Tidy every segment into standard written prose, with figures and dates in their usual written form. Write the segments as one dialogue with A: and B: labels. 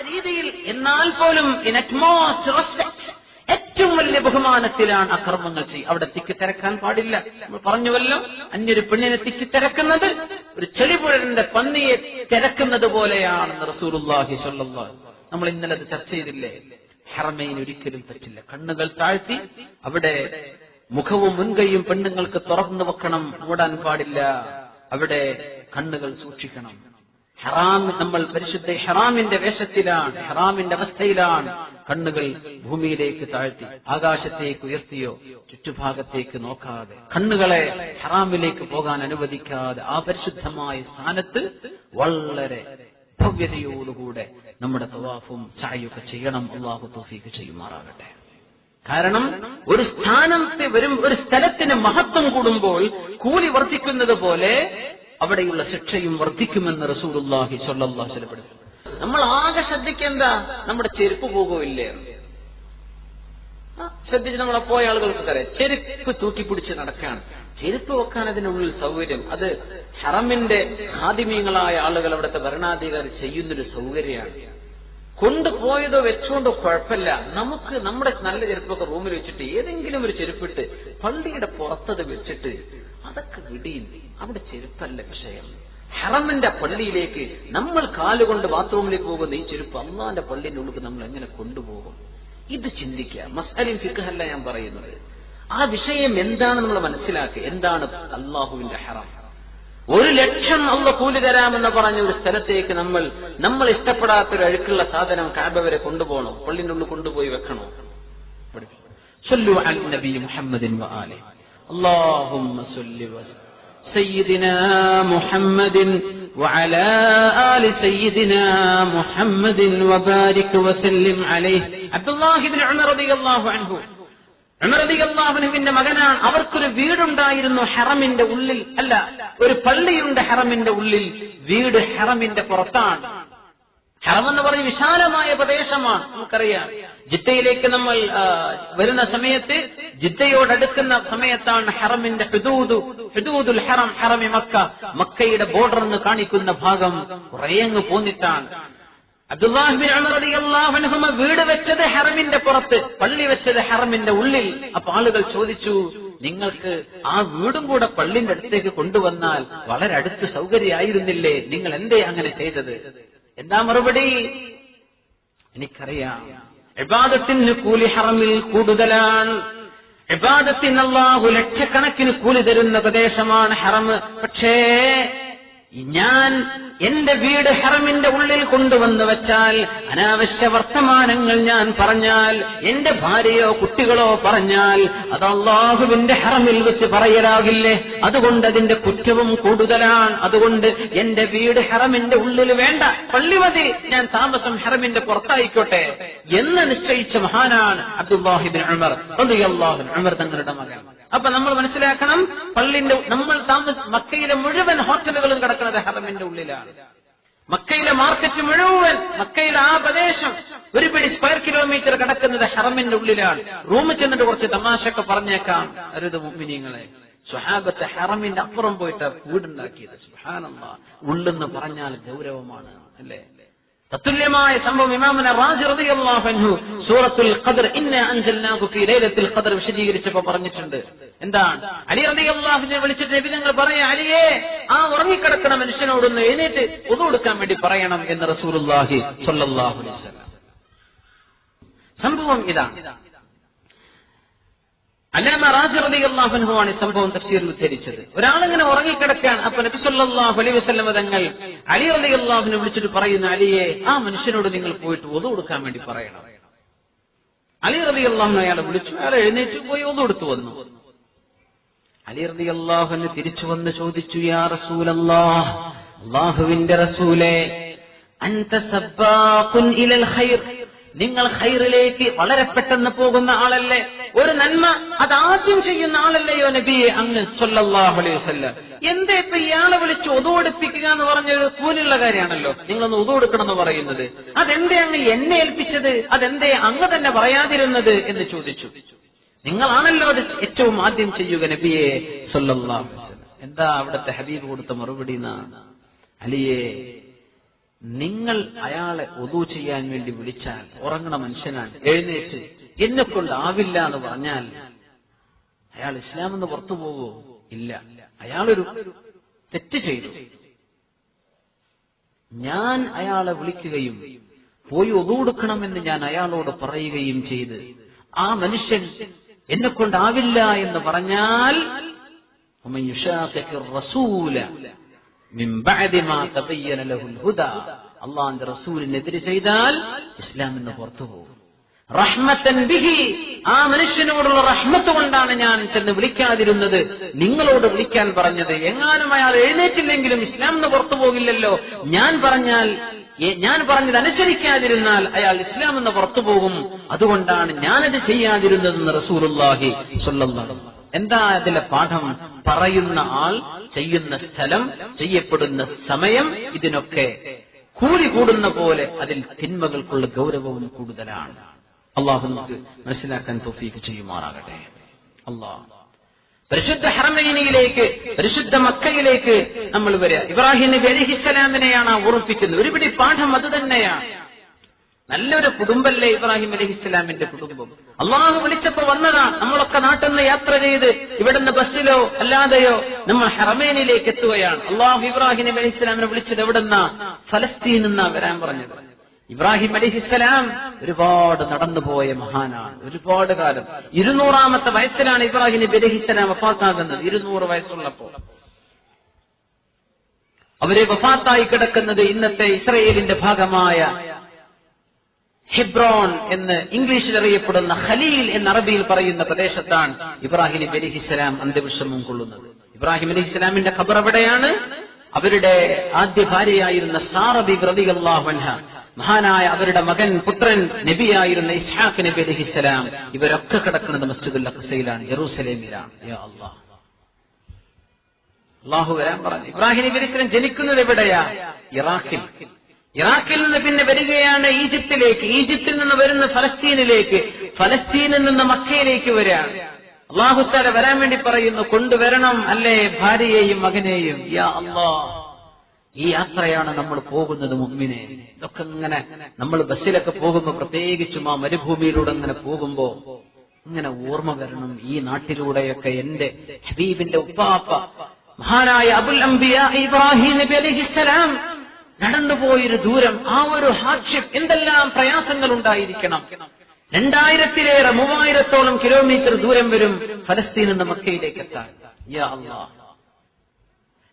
A: രീതിയിൽ എന്നാൽ പോലും ഇൻ അറ്റ്മോസ്റ്റ് റെസ്പെക്ട്, ഏറ്റവും വലിയ ബഹുമാനത്തിലാണ് അക്രമങ്ങൾ ചെയ്യുക. അവിടെ തിക്കിത്തിരക്കാൻ പാടില്ല. നമ്മൾ പറഞ്ഞുവല്ലോ, അന്യൊരു പെണ്ണിനെ തിക്കിത്തിരക്കുന്നത് ഒരു ചെളിപുഴന്റെ പന്നിയെ തിരക്കുന്നത് പോലെയാണെന്ന് റസൂലുള്ളാഹി സ്വല്ലല്ലാഹു അലൈഹി വസല്ലം. നമ്മൾ ഇന്നലെ അത് ചർച്ച ചെയ്തില്ലേ? ഹറമൈൻ ഒരിക്കലും പറ്റില്ല. കണ്ണുകൾ താഴ്ത്തി അവിടെ മുഖവും മുൻകൈയും പെണ്ണുങ്ങൾക്ക് തുറന്നു വെക്കണം, മൂടാൻ പാടില്ല. അവിടെ കണ്ണുകൾ സൂക്ഷിക്കണം. ഹറാം, നമ്മൾ പരിശുദ്ധ ഹറാമിന്റെ വേഷത്തിലാണ്, ഹറാമിന്റെ അവസ്ഥയിലാണ്. കണ്ണുകൾ ഭൂമിയിലേക്ക് താഴ്ത്തി ആകാശത്തേക്ക് ഉയർത്തിയോ ചുറ്റുഭാഗത്തേക്ക് നോക്കാതെ, കണ്ണുകളെ ഹറാമിലേക്ക് പോകാൻ അനുവദിക്കാതെ ആ പരിശുദ്ധമായ സ്ഥാനത്ത് വളരെ ഭവ്യതയോടുകൂടെ നമ്മുടെ തവാഫും സഅയൊക്കെ ചെയ്യണം. അല്ലാഹു തൗഫീഖ് ചെയ്യുമാറാകട്ടെ. കാരണം ഒരു സ്ഥാനത്ത് വരും, ഒരു സ്ഥലത്തിന് മഹത്വം കൂടുമ്പോൾ കൂലി വർദ്ധിക്കുന്നത് പോലെ അവിടെയുള്ള ശിക്ഷയും വർദ്ധിക്കുമെന്ന് റസൂലുള്ളാഹി സ്വല്ലല്ലാഹു അലൈഹി വസല്ലം പഠിപ്പിച്ചു. നമ്മൾ ആകെ ശ്രദ്ധിക്കേണ്ട നമ്മുടെ ചെരുപ്പ് പോകുമില്ലേ? ശ്രദ്ധിച്ച് നമ്മളെ പോയ ആളുകൾക്ക് അറിയാം, ചെരുപ്പ് തൂക്കിപ്പിടിച്ച് നടക്കുകയാണ്. ചെരുപ്പ് വെക്കാൻ അതിനുള്ളിൽ സൗകര്യം, അത് ഹറമിന്റെ ഖാദിമീങ്ങളായ ആളുകൾ, അവിടുത്തെ ഭരണാധികാരി ചെയ്യുന്നൊരു സൗകര്യമാണ്. കൊണ്ടുപോയതോ വെച്ചുകൊണ്ടോ കുഴപ്പമില്ല. നമുക്ക് നമ്മുടെ നല്ല ചെരുപ്പൊക്കെ റൂമിൽ വെച്ചിട്ട് ഏതെങ്കിലും ഒരു ചെരുപ്പിട്ട് പള്ളിയുടെ പുറത്തത് വെച്ചിട്ട് അതൊക്കെ വിടിയും. അവിടെ ചെരുപ്പല്ല വിഷയം. ഹറമിന്റെ പള്ളിയിലേക്ക് നമ്മൾ കാലുകൊണ്ട് ബാത്റൂമിലേക്ക് പോകുന്ന ഈ ചെരുപ്പ് അല്ലാഹുവിന്റെ പള്ളിന്റെ ഉള്ളിൽ നമ്മൾ എങ്ങനെ കൊണ്ടുപോകും? ഇത് ചിന്തിക്കുക. മസ്അലിൻ ഫിഖ്ഹല്ല ഞാൻ പറയുന്നത്. ആ വിഷയം എന്താണ് നമ്മൾ മനസ്സിലാക്കുക. എന്താണ് അല്ലാഹുവിന്റെ ഹറം? 1,00,000 അല്ലാഹു കൂലി തരാമെന്ന് പറഞ്ഞ ഒരു സ്ഥലത്തേക്ക് നമ്മൾ ഇഷ്ടപ്പെടാത്തൊരു അഴുക്കുള്ള സാധനം കഅബ വരെ കൊണ്ടുപോകണോ? പള്ളിന്റെ ഉള്ളിൽ കൊണ്ടുപോയി വെക്കണോ? സല്ലു അലൻ നബി മുഹമ്മദിൻ വആലിഹി اللهم صل سيدنا محمد وعلى آل سيدنا محمد وبارك وسلم عليه. عبد الله بن عمر رضي الله عنه, ഉമർ റളിയല്ലാഹു അൻഹുവിന്റെ മകനാണ്. അവർക്കൊരു വീടുണ്ടായിരുന്നു ഹറമിന്റെ ഉള്ളിൽ, അല്ല, ഒരു പള്ളിയുണ്ട് ഹറമിന്റെ ഉള്ളിൽ. വീട് ഹറമിന്റെ പുറത്താണ്. ഹറം എന്ന് പറഞ്ഞ വിശാലമായ പ്രദേശമാണ്. നമുക്കറിയാം, ജിദ്ദയിലേക്ക് നമ്മൾ വരുന്ന സമയത്ത്, ജിദ്ദയോടടുക്കുന്ന സമയത്താണ് ഹറമിന്റെ ഹുദൂദുൽ ഹറം, ഹറമി മക്ക, മക്കയുടെ ബോർഡർ എന്ന് കാണിക്കുന്ന ഭാഗം കുറേയങ്ങ് പോന്നിട്ടാണ്. അബ്ദുല്ലാഹ് ബിൻ ഉമർ റളിയല്ലാഹു അൻഹുമ വീട് വെച്ചത് ഹറമിന്റെ പുറത്ത്, പള്ളി വെച്ചത് ഹറമിന്റെ ഉള്ളിൽ. അപ്പൊ ആളുകൾ ചോദിച്ചു, നിങ്ങൾക്ക് ആ വീടും കൂടെ പള്ളിന്റെ അടുത്തേക്ക് കൊണ്ടുവന്നാൽ വളരെ അടുത്ത് സൗകര്യമായിരുന്നില്ലേ? നിങ്ങൾ എന്തേ അങ്ങനെ ചെയ്തത്? എന്താ മറുപടി? എനിക്കറിയാം, ഇബാദത്തിന് കൂലി ഹറമിൽ കൂടുതലാണ്. ഇബാദത്തിന് അല്ലാഹു ലക്ഷക്കണക്കിന് കൂലി തരുന്ന പ്രദേശമാണ് ഹറം. പക്ഷേ ഞാൻ എന്റെ വീട് ഹറമിന്റെ ഉള്ളിൽ കൊണ്ടുവന്ന് വെച്ചാൽ, അനാവശ്യ വർത്തമാനങ്ങൾ ഞാൻ പറഞ്ഞാൽ, എന്റെ ഭാര്യയോ കുട്ടികളോ പറഞ്ഞാൽ, അത് അല്ലാഹുവിന്റെ ഹറമിൽ വെച്ച് പറയലാകില്ലേ? അതുകൊണ്ട് അതിന്റെ കുറ്റവും കൂടുതലാണ്. അതുകൊണ്ട് എന്റെ വീട് ഹറമിന്റെ ഉള്ളിൽ വേണ്ട, പള്ളി മതി, ഞാൻ താമസം ഹറമിന്റെ പുറത്തായിക്കോട്ടെ എന്ന് നിശ്ചയിച്ച മഹാനാണ് അബ്ദുല്ലാഹി ബിൻ ഉമർ റളിയല്ലാഹു അൻഹു, ഉമർ തങ്ങളുടെ മകൻ. അപ്പൊ നമ്മൾ മനസ്സിലാക്കണം, നമ്മൾ മക്കയിലെ മുഴുവൻ ഹോട്ടലുകളും കിടക്കുന്നത് ഹറമിന്റെ ഉള്ളിലാണ്. മക്കയിലെ മാർക്കറ്റ് മുഴുവൻ, മക്കയിലെ ആ പ്രദേശം ഒരു പിടി സ്ക്വയർ കിലോമീറ്റർ കിടക്കുന്നത് ഹറമിന്റെ ഉള്ളിലാണ്. റൂമിൽ ചെന്നിട്ട് കുറച്ച് തമാശയൊക്കെ പറഞ്ഞേക്കാം. അരുത് മുഅ്മിനീങ്ങളെ, സ്വഹാബത്തെ ഹറമിന്റെ അപ്പുറം പോയിട്ട് വീടുണ്ടാക്കിയത്. സുബ്ഹാനല്ലാഹ്, ഉള്ളെന്ന് പറഞ്ഞാൽ ഗൗരവമാണ്, അല്ലേ? തത്തുല്യമായ സംഭവം ഇമാമുന റാസി റളിയല്ലാഹു അൻഹു സൂറത്തുൽ ഖദർ ഇന്നാ അൻസൽനാഹു ഫീ ലൈലത്തുൽ ഖദർ വിശദീകരിച്ചപ്പോൾ പറഞ്ഞിട്ടുണ്ട്. എന്താണ്? അലി റളിയല്ലാഹു അൻഹു വിളിച്ചിട്ട് നബി തങ്ങൾ പറയാ, അലിയേ, ആ ഉറങ്ങിക്കിടക്കുന്ന മനുഷ്യനോടൊന്ന് എഴുന്നേറ്റ് വുദു എടുക്കാൻ വേണ്ടി പറയണം എന്ന് റസൂലുള്ളാഹി സ്വല്ലല്ലാഹു അലൈഹി വസല്ലം. സംഭവം ഇതാണ്. അല്ലാമ റാസി റളിയല്ലാഹു അൻഹു ആണ് ഈ സംഭവം തഫ്സീറിൽ ഉദ്ധരിച്ചത്. ഒരാളിങ്ങനെ ഉറങ്ങിക്കിടക്കുകയാണ്. അപ്പൊ നബി സല്ലല്ലാഹു അലൈഹി വസല്ലം തങ്ങൾ അലി റളിയല്ലാഹു അൻഹു വിളിച്ചിട്ട് പറയുന്നു, അലിയെ, ആ മനുഷ്യനോട് നിങ്ങൾ പോയിട്ട് വുദു എടുക്കാൻ വേണ്ടി പറയണം. അലി റളിയല്ലാഹു അൻഹു അയാളെ വിളിച്ചു. അയാൾ എഴുന്നേറ്റ് പോയി വുദു എടുത്തു വന്നു. അലി റളിയല്ലാഹു അൻഹു തിരിച്ചു വന്ന് ചോദിച്ചു, യാ റസൂലല്ലാഹ്, അല്ലാഹുവിന്റെ റസൂലേ, അൻത സബ്ബാഖുൻ ഇലൽ ഖൈർ, നിങ്ങൾ ഖൈറിലേക്ക് വളരെ പെട്ടെന്ന് പോകുന്ന ആളല്ലേ? ഒരു നന്മ അത് ആദ്യം ചെയ്യുന്ന ആളല്ലയോ നബിയെ അങ്ങ് സ്വല്ലല്ലാഹു അലൈഹി വസല്ലം? എന്തേ ഇപ്പൊ ഇയാളെ വിളിച്ച് വുദു എടുപ്പിക്കുക എന്ന് പറഞ്ഞൊരു കൂലുള്ള കാര്യമാണല്ലോ. നിങ്ങളൊന്ന് വുദു എടുക്കണം എന്ന് പറയുന്നത്. അതെന്തേ അങ്ങ് എന്നെ ഏൽപ്പിച്ചത്? അതെന്തേ അങ്ങ് തന്നെ പറയാതിരുന്നത് എന്ന് ചോദിച്ചു. നിങ്ങളാണല്ലോ അത് ഏറ്റവും ആദ്യം ചെയ്യുക നബിയെ സ്വല്ലല്ലാഹു അലൈഹി വസല്ലം. എന്താ അവിടുത്തെ ഹബീബ് കൊടുത്ത മറുപടി? അലിയെ, നിങ്ങൾ അയാളെ ഒദു ചെയ്യാൻ വേണ്ടി വിളിച്ചാൽ, ഉറങ്ങണ മനുഷ്യനാണ്, എഴുന്നേറ്റ് എന്നെ കൊണ്ടാവില്ല എന്ന് പറഞ്ഞാൽ അയാൾ ഇസ്ലാമെന്ന് പുറത്തു പോവോ? ഇല്ല. അയാളൊരു തെറ്റ് ചെയ്തു. ഞാൻ അയാളെ വിളിക്കുകയും പോയി ഒദു കൊടുക്കണമെന്ന് ഞാൻ അയാളോട് പറയുകയും ചെയ്ത് ആ മനുഷ്യൻ എന്നെ കൊണ്ടാവില്ല എന്ന് പറഞ്ഞാൽ അള്ളാന്റെ റസൂലിനെതിരെ ചെയ്താൽ ഇസ്ലാം എന്ന് പുറത്തു പോകും. റഹ്മത്തൻ ബിഹി, ആ മനുഷ്യനോടുള്ള റഹ്മത്ത് കൊണ്ടാണ് ഞാൻ ചെന്ന് വിളിക്കാതിരുന്നത്, നിങ്ങളോട് വിളിക്കാൻ പറഞ്ഞത്. എങ്ങാനും അയാൾ എഴുന്നേറ്റില്ലെങ്കിലും ഇസ്ലാം എന്ന് പുറത്തു പോകില്ലല്ലോ. ഞാൻ പറഞ്ഞത് അനുസരിക്കാതിരുന്നാൽ അയാൾ ഇസ്ലാം എന്ന് പുറത്തു പോകും. അതുകൊണ്ടാണ് ഞാനത് ചെയ്യാതിരുന്നതെന്ന് റസൂലുള്ളാഹി സ്വല്ലല്ലാഹു അലൈഹി വസല്ലം. എന്താ അതിലെ പാഠം? പറയുന്ന ആൾ, ചെയ്യുന്ന സ്ഥലം, ചെയ്യപ്പെടുന്ന സമയം, ഇതിനൊക്കെ കൂലി കൂടുന്ന പോലെ അതിൽ തിന്മകൾക്കുള്ള ഗൗരവവും കൂടുതലാണ്. അള്ളാഹു നമുക്ക് മനസ്സിലാക്കാൻ തൗഫീഖ് ചെയ്യുമാറാകട്ടെ. അള്ളാഹ് പരിശുദ്ധ ഹറമൈനിയിലേക്ക്, പരിശുദ്ധ മക്കയിലേക്ക് നമ്മൾ വരിക. ഇബ്രാഹിം നബി അലൈഹിസ്സലാമിനെയാണ് ഓർമ്മിപ്പിക്കുന്നത്. ഒരുപിടി പാഠം അത് തന്നെയാണ്. നല്ലൊരു കുടുംബല്ലേ ഇബ്രാഹിം അലൈഹിസ്സലാമിന്റെ കുടുംബം. അള്ളാഹു വിളിച്ചപ്പോ വന്നതാണ്. നമ്മളൊക്കെ നാട്ടിൽ നിന്ന് യാത്ര ചെയ്ത് ഇവിടുന്ന് ബസ്സിലോ അല്ലാതെയോ നമ്മൾ ഹറമൈനിലേക്ക് എത്തുകയാണ്. അള്ളാഹു ഇബ്രാഹിം നബി അലൈഹിസ്സലാമിനെ വിളിച്ചത് എവിടുന്നാ? ഫലസ്തീനിൽ നിന്നാ വരാൻ പറഞ്ഞത്. ഇബ്രാഹിം അലൈഹിസ്സലാം ഒരുപാട് നടന്നുപോയ മഹാനാണ്. ഒരുപാട് കാലം, 200ാമത്തെ വയസ്സിലാണ് ഇബ്രാഹിം നബി അലൈഹിസ്സലാം വഫാത്താകുന്നത്. 200 വയസ്സുള്ളപ്പോ അവരെ വഫാത്തായി കിടക്കുന്നത് ഇന്നത്തെ ഇസ്രയേലിന്റെ ഭാഗമായ ഹെബ്രോൺ എന്ന് ഇംഗ്ലീഷിൽ അറിയപ്പെടുന്ന ഖലീൽ എന്ന അറബിയിൽ പറയുന്ന പ്രദേശത്താണ് ഇബ്രാഹിം നബി അലൈഹിസ്സലാം അന്ത്യവിശ്രമം കൊള്ളുന്നത്. ഇബ്രാഹിം അലൈഹിസ്സലാമിന്റെ ഖബർ എവിടെയാണ്? അവരുടെ ആദ്യ ഭാര്യയായിരുന്ന സാറ ബീവി റളിയല്ലാഹു അൻഹ, മഹാനായ അവരുടെ മകൻ, പുത്രൻ നബിയായിരുന്ന ഇസ്ഹാഖ് നബി അലൈഹിസ്സലാം, ഇവരൊക്കെ കിടക്കുന്നത് മസ്ജിദുൽ അഖ്സയിലാണ്, യെറൂസലേമിലാണ്. യാ അല്ലാഹ്, അല്ലാഹു വരാൻ പറഞ്ഞു. ഇബ്രാഹിം നബി അലൈഹിസ്സലാം ജനിക്കുന്നത് എവിടെയാ? ഇറാഖിൽ. ഇറാഖിൽ നിന്ന് പിന്നെ വരികയാണ് ഈജിപ്തിലേക്ക്, ഈജിപ്തിൽ നിന്ന് വരുന്ന ഫലസ്തീനിലേക്ക്, ഫലസ്തീനിൽ നിന്ന് മക്കയിലേക്ക് വരികയാണ്. അല്ലാഹു തആല വരാൻ വേണ്ടി പറയുന്നു, കൊണ്ടുവരണം അല്ലേ ഭാര്യയെയും മകനെയും. യാ അല്ലാഹ്, ഈ യാത്രയാണ് നമ്മൾ പോകുന്നത് മുഅ്മിനെ. ഇതൊക്കെ ഇങ്ങനെ നമ്മൾ ബസ്സിലൊക്കെ പോകുമ്പോ, പ്രത്യേകിച്ചും ആ മരുഭൂമിയിലൂടെ ഇങ്ങനെ പോകുമ്പോ ഇങ്ങനെ ഓർമ്മ വരണം. ഈ നാട്ടിലൂടെയൊക്കെ എന്റെ ഹബീബിന്റെ ഉപ്പാപ്പ മഹാനായ അബുൽ അംബിയ ഇബ്രാഹിം നബി അലൈഹിസ്സലാം നടന്നുപോയൊരു ദൂരം, ആ ഒരു ഹാർഡ്ഷിപ്പ്, എന്തെല്ലാം പ്രയാസങ്ങൾ ഉണ്ടായിരിക്കണം. 2000-ലേറെ 3000-ഓളം കിലോമീറ്റർ ദൂരം വരും ഫലസ്തീനിൽ നിന്ന് മക്കയിലേക്ക് എത്താൻ. യാ അല്ലാഹ്,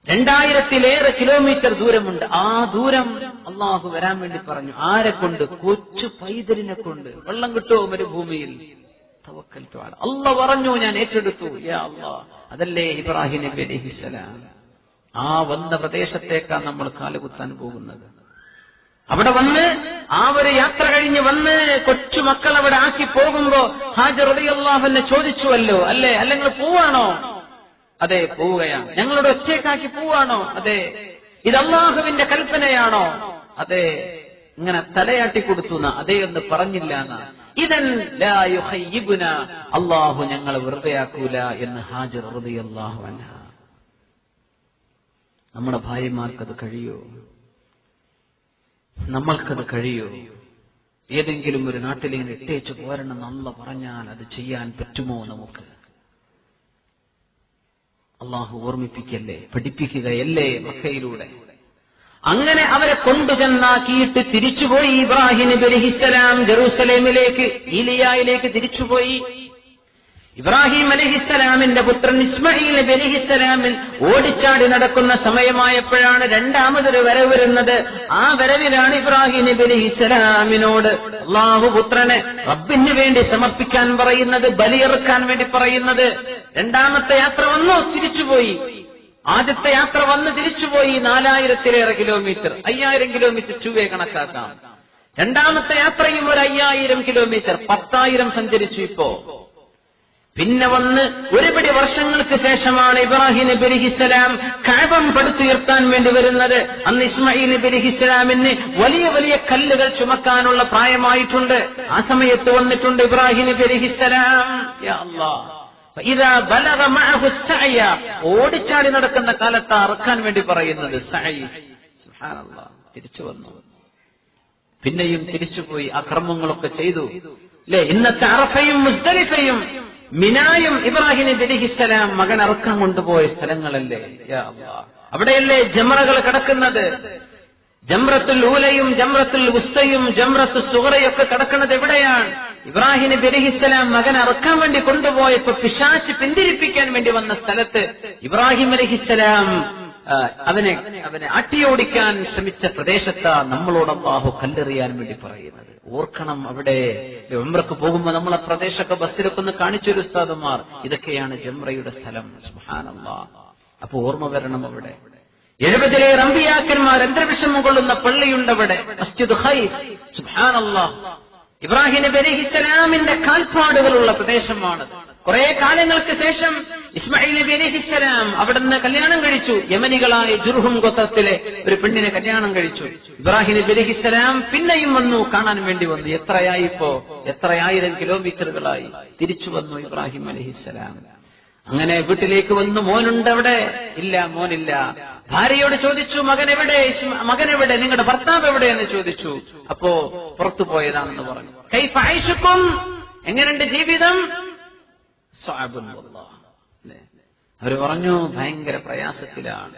A: 2000-ലേറെ കിലോമീറ്റർ ദൂരമുണ്ട്. ആ ദൂരം അള്ളാഹു വരാൻ വേണ്ടി പറഞ്ഞു. ആരെ കൊണ്ട്? കൊച്ചു പൈതലിനെ കൊണ്ട്. വെള്ളം കിട്ടുമോ മരുഭൂമിയിൽ? തവക്കൽതു അലാ, അല്ലാഹ് പറഞ്ഞു, ഞാൻ ഏറ്റെടുത്തു. യാ അല്ലാഹ്, അതല്ലേ ഇബ്രാഹിം നബി അലൈഹിസ്സലാം. ആ വന്ന പ്രദേശത്തേക്കാണ് നമ്മൾ കാലുകുത്താൻ പോകുന്നത്. അവിടെ വന്ന് ആ ഒരു യാത്ര കഴിഞ്ഞ് വന്ന് കൊച്ചു മക്കൾ അവിടെ ആക്കി പോകുമ്പോ ഹാജർ റളിയല്ലാഹു അൻഹ ചോദിച്ചുവല്ലോ, അല്ലേ, അല്ലെങ്കിൽ പോവാണോ? അതെ, പോവുകയാണ്. ഞങ്ങളുടെ ഒറ്റയ്ക്കാക്കി പോവാണോ? അതെ. ഇത് അല്ലാഹുവിന്റെ കൽപ്പനയാണോ? അതെ. ഇങ്ങനെ തലയാട്ടി കൊടുത്തു. അതേ എന്ന് പറഞ്ഞില്ല. ഇദൻ ലാ യുഖയ്യിബുന, അല്ലാഹു ഞങ്ങളെ വെറുതെയാക്കൂല എന്ന് ഹാജർ റളിയല്ലാഹു അൻഹ. നമ്മുടെ ഭാര്യമാർക്കത് കഴിയോ? നമ്മൾക്കത് കഴിയോ? ഏതെങ്കിലും ഒരു നാട്ടിലിങ്ങനെ ഇട്ടേച്ച് പോരണം അല്ല പറഞ്ഞാൽ അത് ചെയ്യാൻ പറ്റുമോ നമുക്ക്? അള്ളാഹു ഓർമ്മിപ്പിക്കല്ലേ, പഠിപ്പിക്കുകയല്ലേ മക്കയിലൂടെ. അങ്ങനെ അവരെ കൊണ്ടുചെന്നാക്കിയിട്ട് തിരിച്ചുപോയി ഇബ്രാഹിം നബി അലൈഹിസ്സലാം ജെറൂസലേമിലേക്ക്, ഈലിയായിലേക്ക് തിരിച്ചുപോയി. ഇബ്രാഹിം അലൈഹിസ്സലാമിന്റെ പുത്രൻ ഇസ്മായിൽ നബി അലൈഹിസ്സലാമിൽ ഓടിച്ചാടി നടക്കുന്ന സമയമായപ്പോഴാണ് രണ്ടാമതൊരു വരവ് വരുന്നത്. ആ വരവിലാണ് ഇബ്രാഹിം നബി അലൈഹിസ്സലാമിനോട് അല്ലാഹു പുത്രനെ റബ്ബിന് വേണ്ടി സമർപ്പിക്കാൻ പറയുന്നത്, ബലിയെറുക്കാൻ വേണ്ടി പറയുന്നത്. രണ്ടാമത്തെ യാത്ര വന്നു, തിരിച്ചുപോയി. ആദ്യത്തെ യാത്ര വന്ന് തിരിച്ചുപോയി 4000-ലേറെ കിലോമീറ്റർ, 5000 കിലോമീറ്റർ ചുവേ കണക്കാക്കാം. രണ്ടാമത്തെ യാത്രയും ഒരു 5000 കിലോമീറ്റർ, 10,000 സഞ്ചരിച്ചു. ഇപ്പോ പിന്നെ വന്ന് ഒരുപിടി വർഷങ്ങൾക്ക് ശേഷമാണ് ഇബ്രാഹിം നബി അലൈഹിസ്സലാം കഅബ പടുത്തുയർത്താൻ വേണ്ടി വരുന്നത്. അന്ന് ഇസ്മായിൽ നബി അലൈഹിസ്സലാമിന് വലിയ വലിയ കല്ലുകൾ ചുമക്കാനുള്ള പ്രായമായിട്ടുണ്ട്. ആ സമയത്ത് വന്നിട്ടുണ്ട് ഇബ്രാഹിം നബി അലൈഹിസ്സലാം. യാ അല്ലാഹ്, ഫഇദാ ബലഗ മഅഹു സഅയ, ഓടിച്ചാടി നടക്കുന്ന കാലത്ത് അറക്കാൻ വേണ്ടി പറയുന്നത് സഅയ്. സുബ്ഹാനല്ലാഹ്, തിരിച്ചു വന്നു. പിന്നെയും തിരിച്ചുപോയി ആ കർമ്മങ്ങളൊക്കെ ചെയ്തു. അല്ലെ, ഇന്നത്തെ അറഫയും മുസ്ദലിഫയും മിനായും ഇബ്രാഹിം നബി അലൈഹിസ്സലാം മകൻ അറുക്കാൻ കൊണ്ടുപോയ സ്ഥലങ്ങളല്ലേ? യാ അല്ലാഹ്, അവിടെയല്ലേ ജംറകൾ കിടക്കുന്നത്? ജംറത്തുൽ ഊലയും ജംറത്തുൽ വുസ്തയും ജംറത്തുൽ സുഗറയൊക്കെ കിടക്കുന്നത് എവിടെയാണ്? ഇബ്രാഹിം നബി അലൈഹിസ്സലാം മകൻ അറുക്കാൻ വേണ്ടി കൊണ്ടുപോയപ്പോ പിശാച് പിന്തിരിപ്പിക്കാൻ വേണ്ടി വന്ന സ്ഥലത്ത് ഇബ്രാഹിം അലൈഹിസ്സലാം അവനെ അട്ടിയോടിക്കാൻ ശ്രമിച്ച പ്രദേശത്താ നമ്മളോട് അല്ലാഹു കല്ലെറിയാൻ വേണ്ടി പറയുന്നത്. ഓർക്കണം, അവിടെ ഉംറക്ക് പോകുമ്പോ നമ്മളെ പ്രദേശമൊക്കെ ബസ്സിലൊക്കെ ഒന്ന് കാണിച്ചൊരു ഉസ്താദുമാർ, ഇതൊക്കെയാണ് ജംറയുടെ സ്ഥലം. സുബ്ഹാനല്ലാഹ്. അപ്പൊ ഓർമ്മ വരണം, അവിടെ 70 അമ്പിയാക്കന്മാർ അന്തർവിഷമം കൊള്ളുന്ന പള്ളിയുണ്ടവിടെ, മസ്ജിദ് ഖൈഫ്. സുബ്ഹാനല്ലാഹ്. ഇബ്രാഹിം നബി അലൈഹിസ്സലാമിന്റെ കാൽപ്പാടുകളുള്ള പ്രദേശമാണ്. കുറെ കാലങ്ങൾക്ക് ശേഷം ഇസ്മായിൽ നബി അലൈഹിസ്സലാം അവിടുന്ന് കല്യാണം കഴിച്ചു. യമനികളായ ജുർഹും ഗോത്രത്തിലെ ഒരു പെണ്ണിനെ കല്യാണം കഴിച്ചു. ഇബ്രാഹിം നബി അലൈഹിസ്സലാം പിന്നെയും വന്നു, കാണാൻ വേണ്ടി വന്നു. എത്രയായിപ്പോ, എത്രയായിരം കിലോമീറ്ററുകളായി. തിരിച്ചു വന്നു ഇബ്രാഹിം അലൈഹിസ്സലാം. അങ്ങനെ വീട്ടിലേക്ക് വന്നു. മോനുണ്ട് അവിടെ? ഇല്ല, മോനില്ല. ഭാര്യയോട് ചോദിച്ചു, മകനെവിടെ, മകനെവിടെ, നിങ്ങളുടെ ഭർത്താവ് എവിടെയെന്ന് ചോദിച്ചു. അപ്പോ പുറത്തു പോയതാണെന്ന് പറഞ്ഞു. കൈഫ ഐശുക്കും, എങ്ങനെയുണ്ട് ജീവിതം? അവര് പറഞ്ഞു, ഭയങ്കര പ്രയാസത്തിലാണ്,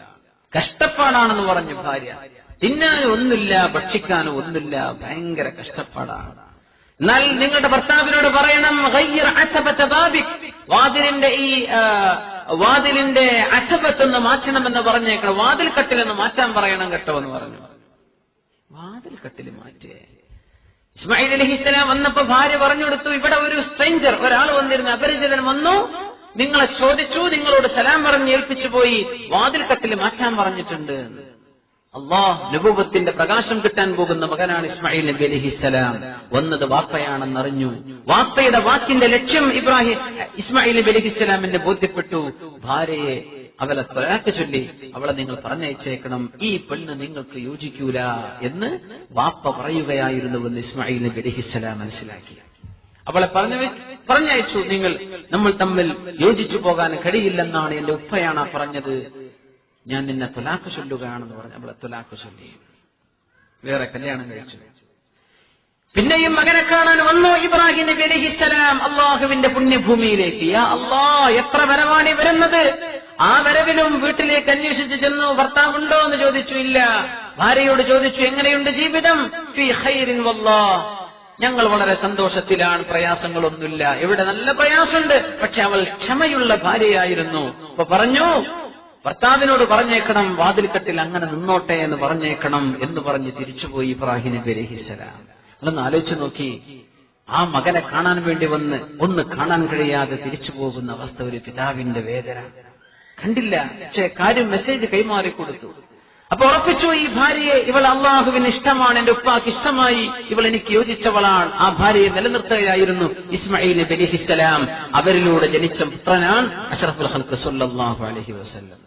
A: കഷ്ടപ്പാടാണെന്ന് പറഞ്ഞു ഭാര്യ. തിന്നാനും ഒന്നുമില്ല, ഭക്ഷിക്കാനും ഒന്നുമില്ല, ഭയങ്കര കഷ്ടപ്പാടാണ്. എന്നാൽ നിങ്ങളുടെ ഭർത്താവിനോട് പറയണം, വാതിലിന്റെ അച്ചപത്തൊന്ന് മാറ്റണമെന്ന് പറഞ്ഞേക്കണം, വാതിൽ കട്ടിലെന്ന് മാറ്റാൻ പറയണം കേട്ടോ എന്ന് പറഞ്ഞു. വാതിൽ കട്ടിൽ മാറ്റിയേ. ഇസ്മായിൽ അലൈഹിസ്സലാം വന്നപ്പോ ഭാര്യ പറഞ്ഞു കൊടുത്തു, ഇവിടെ ഒരു സ്ട്രേഞ്ചർ, ഒരാൾ വന്നിരുന്നു, അപരിചിതൻ വന്നു, നിങ്ങളെ ചോദിച്ചു, നിങ്ങളോട് സലാം പറഞ്ഞ് ഏൽപ്പിച്ചു പോയി, വാതിൽ കട്ടിൽ മാറ്റാൻ പറഞ്ഞിട്ടുണ്ട്. അല്ലാഹ് നബുവത്തിന്റെ പ്രകാശം കിട്ടാൻ പോകുന്ന മകനാണ് ഇസ്മായിൽ നബി അലൈഹിസ്സലാം. വന്നത് വാപ്പയാണെന്നറിഞ്ഞു. വാപ്പയുടെ വാക്കിന്റെ ലക്ഷ്യം ഇസ്മായിൽ നബി അലൈഹിസ്സലാമിന്റെ ബോധ്യപ്പെട്ടു. ഭാര്യയെ അവളെ ത്വലാഖ് ചൊല്ലി, അവളെ നിങ്ങൾ പറഞ്ഞയച്ചേക്കണം, ഈ പെണ്ണ് നിങ്ങൾക്ക് യോജിക്കൂല എന്ന് വാപ്പ പറയുകയായിരുന്നുവെന്ന് ഇസ്മായിൽ നബി അലൈഹിസ്സലാം മനസ്സിലാക്കി. അവളെ പറഞ്ഞയച്ചു. നമ്മൾ തമ്മിൽ യോജിച്ചു പോകാൻ കഴിയില്ലെന്നാണ് എന്റെ ഉപ്പയാണ് പറഞ്ഞത്, ഞാൻ നിന്നെ ത്വലാഖ് ചൊല്ലുകയാണെന്ന് പറഞ്ഞു. അവളെ ത്വലാഖ് ചൊല്ലി വേറെ കല്യാണം കഴിച്ചു. പിന്നെയും മകനെ കാണാൻ വന്നു ഇബ്രാഹിം നബി അലൈഹിസ്സലാം അള്ളാഹുവിന്റെ പുണ്യഭൂമിയിലേക്ക്. യാ അല്ലാഹ്, എത്ര വരവാണ് വരുന്നത്! ആ വരവിലും വീട്ടിലേക്ക് അന്വേഷിച്ച് ചെന്നു. ഭർത്താവുണ്ടോ എന്ന് ചോദിച്ചു, ഇല്ല. ഭാര്യയോട് ചോദിച്ചു, എങ്ങനെയുണ്ട് ജീവിതം? ഫീ ഖൈറിൻ വല്ലാഹ്, ഞങ്ങൾ വളരെ സന്തോഷത്തിലാണ്, പ്രയാസങ്ങളൊന്നുമില്ല. ഇവിടെ നല്ല പ്രയാസമുണ്ട്, പക്ഷെ അവൾ ക്ഷമയുള്ള ഭാര്യയായിരുന്നു. അപ്പൊ പറഞ്ഞു, ഭർത്താവിനോട് പറഞ്ഞേക്കണം, വാതിൽക്കട്ടിൽ അങ്ങനെ നിന്നോട്ടെ എന്ന് പറഞ്ഞേക്കണം എന്ന് പറഞ്ഞ് തിരിച്ചുപോയി ഇബ്രാഹിം നബി അലൈഹിസ്സലാം. നിങ്ങളൊന്ന് ആലോചിച്ചു നോക്കി, ആ മകനെ കാണാൻ വേണ്ടി ഒന്ന് കാണാൻ കഴിയാതെ തിരിച്ചു പോകുന്ന അവസ്ഥ, ഒരു പിതാവിന്റെ വേദന കണ്ടില്ല. പക്ഷേ കാര്യം മെസ്സേജ് കൈമാറി കൊടുത്തു. അപ്പൊ ഉറപ്പിച്ചു, ഈ ഭാര്യയെ, ഇവൾ അള്ളാഹുവിന് ഇഷ്ടമാണ്, എന്റെ ഉപ്പാക്ക് ഇഷ്ടമായി, ഇവൾ എനിക്ക് യോജിച്ചവളാണ്. ആ ഭാര്യയെ നിലനിർത്തുകയായിരുന്നു ഇസ്മായിൽ നബി അലൈഹിസ്സലാം. അവരിലൂടെ ജനിച്ച പുത്രനാണ് അഷ്റഫുൽ ഖൽഖ് സ്വല്ലല്ലാഹു അലൈഹി വസല്ലം.